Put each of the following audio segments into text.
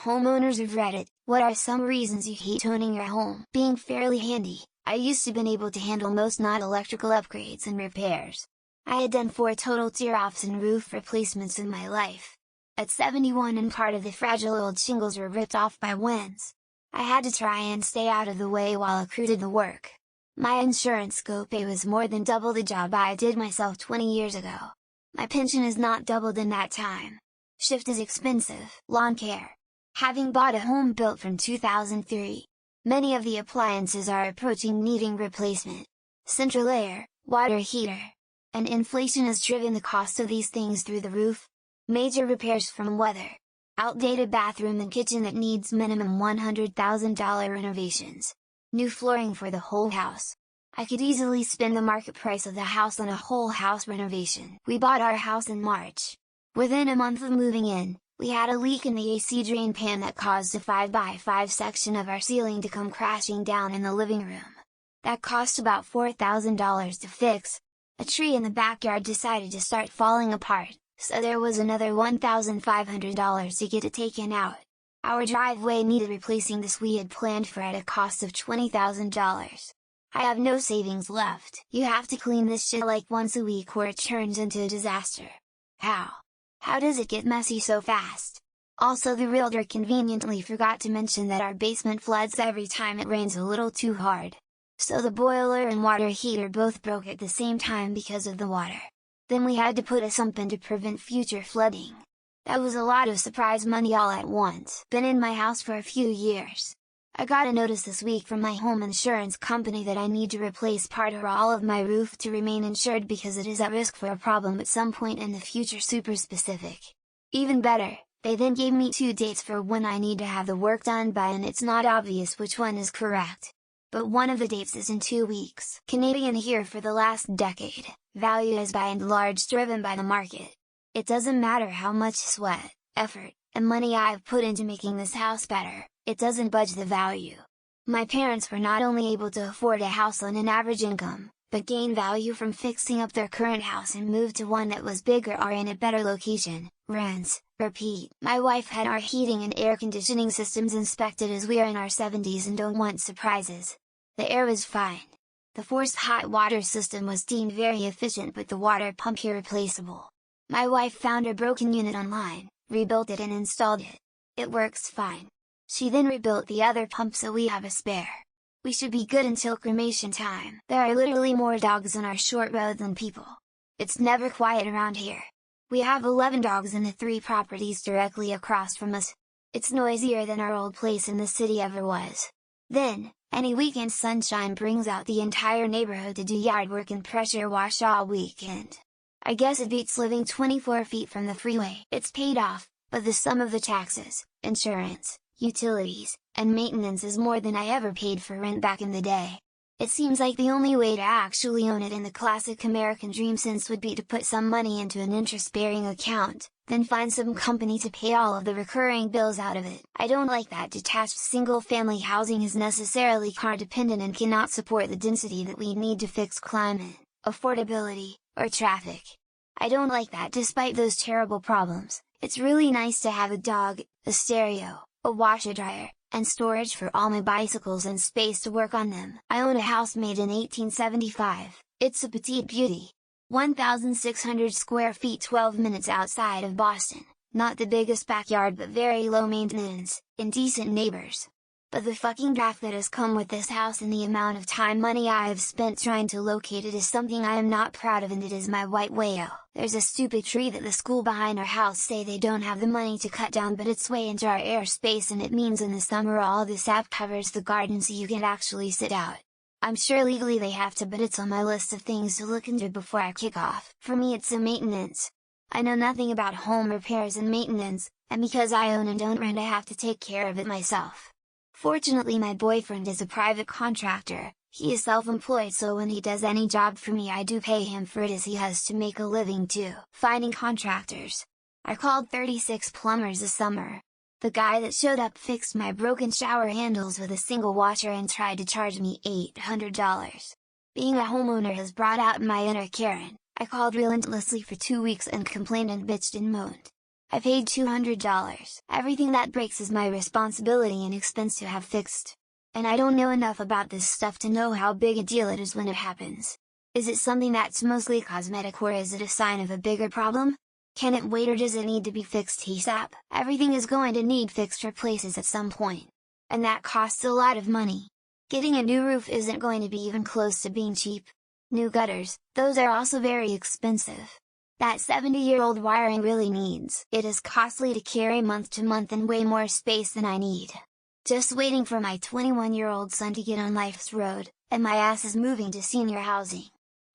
Homeowners of Reddit, what are some reasons you hate owning your home? Being fairly handy, I used to been able to handle most non-electrical upgrades and repairs. I had done 4 total tear-offs and roof replacements in my life. At 71 and part of the fragile old shingles were ripped off by winds. I had to try and stay out of the way while a crew did the work. My insurance copay was more than double the job I did myself 20 years ago. My pension has not doubled in that time. Shift is expensive. Lawn care. Having bought a home built from 2003, many of the appliances are approaching needing replacement. Central air, water heater. And inflation has driven the cost of these things through the roof. Major repairs from weather. Outdated bathroom and kitchen that needs minimum $100,000 renovations. New flooring for the whole house. I could easily spend the market price of the house on a whole house renovation. We bought our house in March. Within a month of moving in, we had a leak in the AC drain pan that caused a 5x5 section of our ceiling to come crashing down in the living room. That cost about $4,000 to fix. A tree in the backyard decided to start falling apart, so there was another $1,500 to get it taken out. Our driveway needed replacing this we had planned for at a cost of $20,000. I have no savings left. You have to clean this shit like once a week or it turns into a disaster. How does it get messy so fast? Also, the realtor conveniently forgot to mention that our basement floods every time it rains a little too hard. So the boiler and water heater both broke at the same time because of the water. Then we had to put a sump in to prevent future flooding. That was a lot of surprise money all at once. Been in my house for a few years. I got a notice this week from my home insurance company that I need to replace part or all of my roof to remain insured because it is at risk for a problem at some point in the future. Super specific. Even better, they then gave me 2 dates for when I need to have the work done by, and it's not obvious which one is correct. But one of the dates is in 2 weeks. Canadian here for the last decade, value is by and large driven by the market. It doesn't matter how much sweat, effort, and money I've put into making this house better, it doesn't budge the value. My parents were not only able to afford a house on an average income, but gain value from fixing up their current house and move to one that was bigger or in a better location. Rinse, repeat. My wife had our heating and air conditioning systems inspected as we are in our 70s and don't want surprises. The air was fine. The forced hot water system was deemed very efficient but the water pump irreplaceable. My wife found a broken unit online, rebuilt it and installed it. It works fine. She then rebuilt the other pump so we have a spare. We should be good until cremation time. There are literally more dogs on our short road than people. It's never quiet around here. We have 11 dogs in the 3 properties directly across from us. It's noisier than our old place in the city ever was. Then, any weekend sunshine brings out the entire neighborhood to do yard work and pressure wash all weekend. I guess it beats living 24 feet from the freeway. It's paid off, but the sum of the taxes, insurance, utilities, and maintenance is more than I ever paid for rent back in the day. It seems like the only way to actually own it in the classic American dream sense would be to put some money into an interest-bearing account, then find some company to pay all of the recurring bills out of it. I don't like that detached single-family housing is necessarily car-dependent and cannot support the density that we need to fix climate, affordability, or traffic. I don't like that despite those terrible problems. It's really nice to have a dog, a stereo, a washer-dryer, and storage for all my bicycles and space to work on them. I own a house made in 1875, it's a petite beauty. 1,600 square feet 12 minutes outside of Boston, not the biggest backyard but very low maintenance, and decent neighbors. But the fucking draft that has come with this house and the amount of time money I have spent trying to locate it is something I am not proud of, and it is my white whale. There's a stupid tree that the school behind our house say they don't have the money to cut down, but it's way into our airspace and it means in the summer all the sap covers the garden so you can actually sit out. I'm sure legally they have to, but it's on my list of things to look into before I kick off. For me it's a maintenance. I know nothing about home repairs and maintenance, and because I own and don't rent I have to take care of it myself. Fortunately my boyfriend is a private contractor, he is self-employed, so when he does any job for me I do pay him for it as he has to make a living too. Finding contractors. I called 36 plumbers this summer. The guy that showed up fixed my broken shower handles with a single washer and tried to charge me $800. Being a homeowner has brought out my inner Karen. I called relentlessly for 2 weeks and complained and bitched and moaned. I paid $200. Everything that breaks is my responsibility and expense to have fixed. And I don't know enough about this stuff to know how big a deal it is when it happens. Is it something that's mostly cosmetic, or is it a sign of a bigger problem? Can it wait, or does it need to be fixed ASAP? Everything is going to need fixed or replaces at some point. And that costs a lot of money. Getting a new roof isn't going to be even close to being cheap. New gutters, those are also very expensive. That 70-year-old wiring really needs. It is costly to carry month to month and way more space than I need. Just waiting for my 21-year-old son to get on life's road, and my ass is moving to senior housing.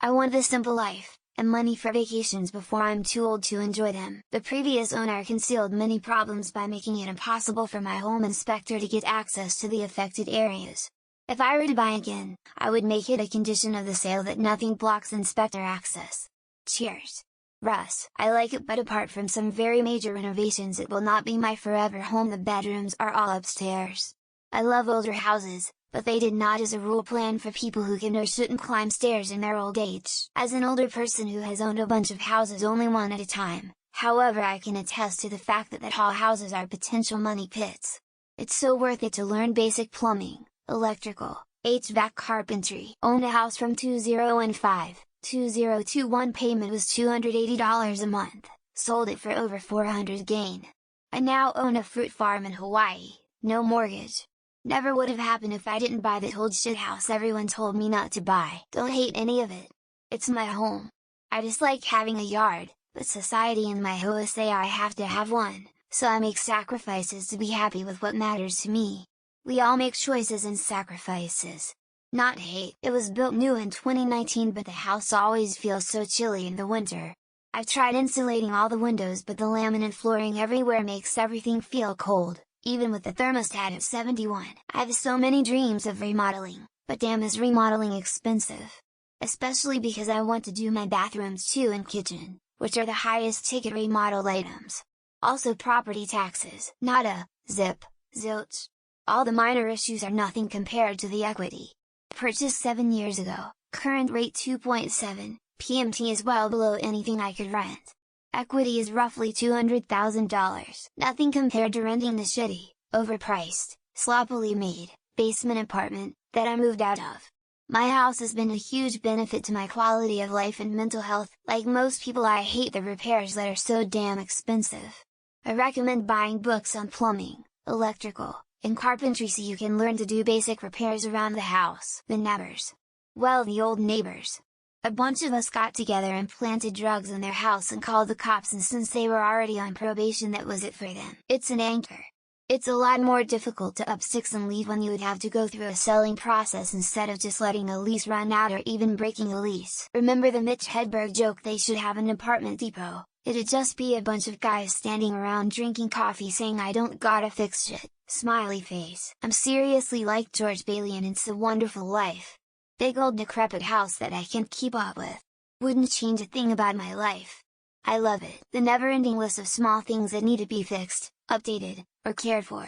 I want the simple life, and money for vacations before I'm too old to enjoy them. The previous owner concealed many problems by making it impossible for my home inspector to get access to the affected areas. If I were to buy again, I would make it a condition of the sale that nothing blocks inspector access. Cheers! Russ. I like it, but apart from some very major renovations, it will not be my forever home. The bedrooms are all upstairs. I love older houses, but they did not as a rule plan for people who can or shouldn't climb stairs in their old age. As an older person who has owned a bunch of houses only one at a time, however, I can attest to the fact that all houses are potential money pits. It's so worth it to learn basic plumbing, electrical, HVAC, carpentry. Owned a house from 2015. 2021 payment was $280 a month, sold it for over $400 gain. I now own a fruit farm in Hawaii, no mortgage. Never would have happened if I didn't buy that old shit house everyone told me not to buy. Don't hate any of it. It's my home. I dislike having a yard, but society and my HOA say I have to have one, so I make sacrifices to be happy with what matters to me. We all make choices and sacrifices. Not hate. It was built new in 2019, but the house always feels so chilly in the winter. I've tried insulating all the windows, but the laminate flooring everywhere makes everything feel cold, even with the thermostat at 71. I have so many dreams of remodeling, but damn, is remodeling expensive. Especially because I want to do my bathrooms too and kitchen, which are the highest ticket remodel items. Also property taxes, nada, zip, zilch. All the minor issues are nothing compared to the equity. Purchased 7 years ago, current rate 2.7, PMT is well below anything I could rent. Equity is roughly $200,000, nothing compared to renting the shitty, overpriced, sloppily made, basement apartment, that I moved out of. My house has been a huge benefit to my quality of life and mental health. Like most people, I hate the repairs that are so damn expensive. I recommend buying books on plumbing, electrical, and carpentry so you can learn to do basic repairs around the house. The neighbors. Well, the old neighbors. A bunch of us got together and planted drugs in their house and called the cops, and since they were already on probation, that was it for them. It's an anchor. It's a lot more difficult to up sticks and leave when you would have to go through a selling process instead of just letting a lease run out or even breaking a lease. Remember the Mitch Hedberg joke, they should have an apartment depot? It'd just be a bunch of guys standing around drinking coffee saying I don't gotta fix shit. Smiley face. I'm seriously like George Bailey in It's a Wonderful Life. Big old decrepit house that I can't keep up with. Wouldn't change a thing about my life. I love it. The never-ending list of small things that need to be fixed, updated, or cared for.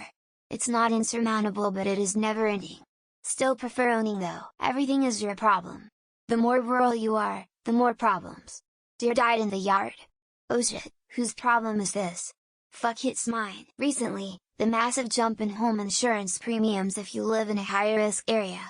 It's not insurmountable, but it is never-ending. Still prefer owning though. Everything is your problem. The more rural you are, the more problems. Deer died in the yard. Oh shit, whose problem is this? Fuck, it's mine. Recently, the massive jump in home insurance premiums if you live in a high-risk area.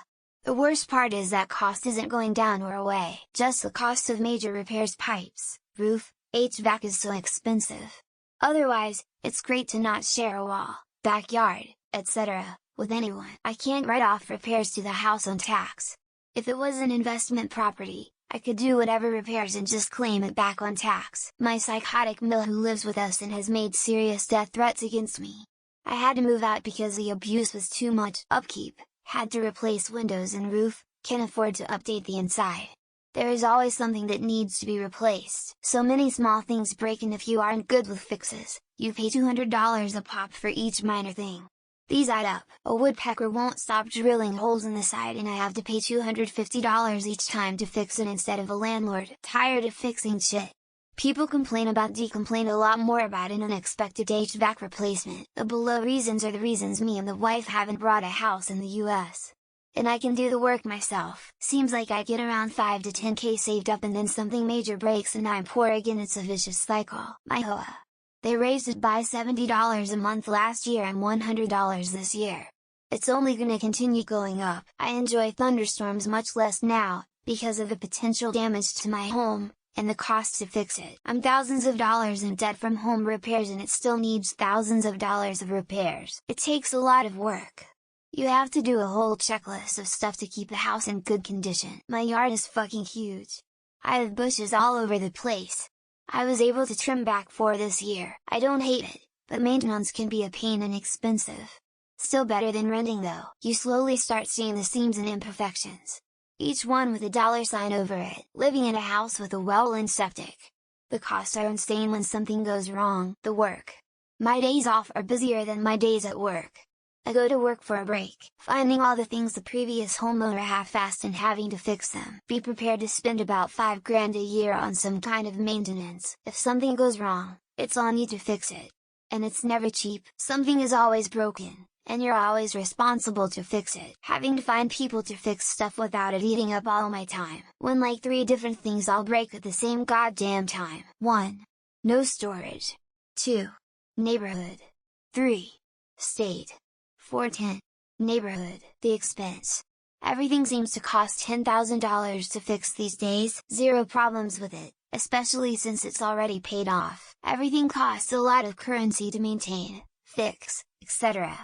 The worst part is that cost isn't going down or away. Just the cost of major repairs, pipes, roof, HVAC is so expensive. Otherwise, it's great to not share a wall, backyard, etc., with anyone. I can't write off repairs to the house on tax. If it was an investment property, I could do whatever repairs and just claim it back on tax. My psychotic Mill, who lives with us and has made serious death threats against me. I had to move out because the abuse was too much. Upkeep, had to replace windows and roof, can't afford to update the inside. There is always something that needs to be replaced. So many small things break, and if you aren't good with fixes, you pay $200 a pop for each minor thing. These add up. A woodpecker won't stop drilling holes in the side and I have to pay $250 each time to fix it instead of a landlord. Tired of fixing shit. People complain about decomplain a lot more about an unexpected HVAC replacement. The below reasons are the reasons me and the wife haven't bought a house in the US. And I can do the work myself. Seems like I get around 5 to 10k saved up and then something major breaks and I'm poor again. It's a vicious cycle. My HOA. They raised it by $70 a month last year and $100 this year. It's only gonna continue going up. I enjoy thunderstorms much less now, because of the potential damage to my home, and the cost to fix it. I'm thousands of dollars in debt from home repairs and it still needs thousands of dollars of repairs. It takes a lot of work. You have to do a whole checklist of stuff to keep the house in good condition. My yard is fucking huge. I have bushes all over the place. I was able to trim back 4 this year. I don't hate it, but maintenance can be a pain and expensive. Still better than renting though. You slowly start seeing the seams and imperfections. Each one with a $sign over it. Living in a house with a well and septic. The costs are insane when something goes wrong. The work. My days off are busier than my days at work. I go to work for a break, finding all the things the previous homeowner half-assed and having to fix them. Be prepared to spend about $5,000 a year on some kind of maintenance. If something goes wrong, it's on you to fix it. And it's never cheap. Something is always broken, and you're always responsible to fix it. Having to find people to fix stuff without it eating up all my time. When like 3 different things all break at the same goddamn time. 1. No storage. 2. Neighborhood. 3. State. 410. Neighborhood. The expense. Everything seems to cost $10,000 to fix these days. Zero problems with it, especially since it's already paid off. Everything costs a lot of currency to maintain, fix, etc.